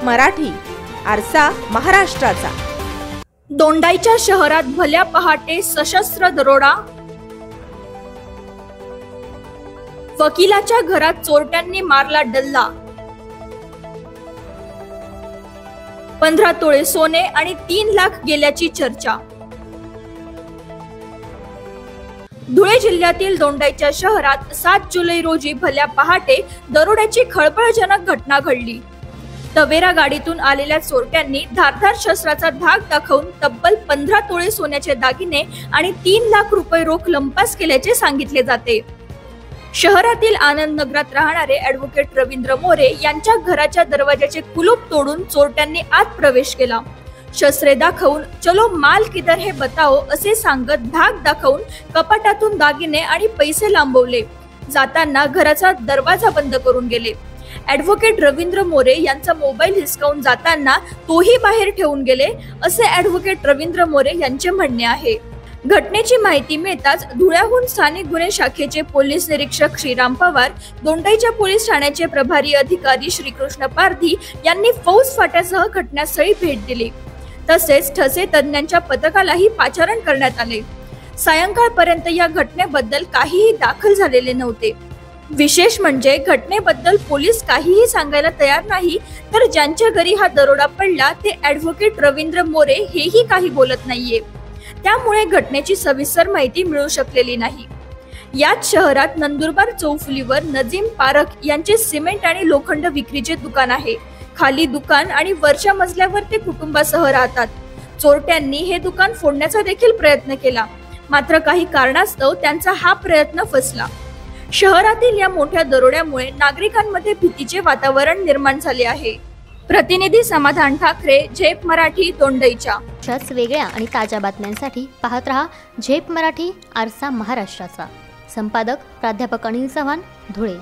मराठी, आरसा महाराष्ट्राचा। दोंडाईच्या शहरात भल्या पहाटे सशस्त्र दरोडा। वकिलाच्या घरात चोरट्यांनी मारला डल्ला। 15 तोळे सोने आणि 3 लाख गेल्याची चर्चा। धुळे जिल्ह्यातील दोंडाईच्या शहरात 7 जुलै रोजी भल्या पहाटे दरोड्याची खळबळजनक घटना घडली। तवेरा गाडीतून आलेल्या चोरट्यांनी धारदार शस्त्राचा धाक दाखवून तब्बल 15 तोळे सोन्याचे दागिने आणि 3 लाख रुपये रोख लंपास केल्याचे सांगितले जाते। शहरातील आनंद नगरात राहणारे ॲडव्होकेट रवींद्र मोरे यांच्या घराच्या दरवाजाचे कुलूप तोडून चोरट्यांनी आत प्रवेश केला। शस्त्रे दाखवून चलो माल किधर है बताओ असे सांगत धाक दाखवून कपाटातून दागिने आणि पैसे लांबवले। जाताना घराचा दरवाजा बंद करून गेले। ॲडव्होकेट रवींद्र मोरे यांचा मोबाईल हिसकावून जाताना तोही बाहेर ठेवून गेले असे ॲडव्होकेट रवींद्र मोरे यांचे म्हणणे आहे। घटनेची माहिती मिळताच धुळ्याहून स्थानिक गुन्हे शाखेचे पोलीस निरीक्षक श्रीराम पवार, दोंडाईच्या पोलीस ठाण्याचे प्रभारी अधिकारी श्रीकृष्ण पारधी यांनी फौज फाट्यासह घटनास्थळी भेट दिली। तसेच ठसे तज्ञांच्या पथकालाही पाचारण करण्यात आले। सायंकाळपर्यंत या घटनेबद्दल काहीही दाखल झालेले नव्हते। विशेष म्हणजे घटनेबद्दल पोलीस काहीही सांगायला तयार नाही, तर ज्यांच्या घरी हा दरोडा पडला ते ॲडव्होकेट रवींद्र मोरे हेही काही बोलत नाहीये। त्यामुळे घटनेची सविस्तर माहिती मिळू शकलेली नाही। याच शहरात नंदुरबार चौफुलीवर नजीम पारख यांचे सिमेंट आणि लोखंड विक्रीचे दुकान आहे। खाली दुकान आणि वरच्या मजल्यावर ते कुटुंबासह राहतात। चोरट्यांनी हे दुकान फोडण्याचा देखील प्रयत्न केला, मात्र काही कारणास्तव त्यांचा हा प्रयत्न फसला। शहरातील या मोठ्या दरोड्यामुळे नागरिकांमध्ये भीतीचे वातावरण निर्माण झाले आहे। प्रतिनिधी समाधान ठाकरे, झेप मराठी, दोंडाईच्या। अशाच वेगळ्या आणि ताज्या बातम्यांसाठी पाहत रहा झेप मराठी, आरसा महाराष्ट्राचा। संपादक प्राध्यापक अनिल चव्हाण, धुळे।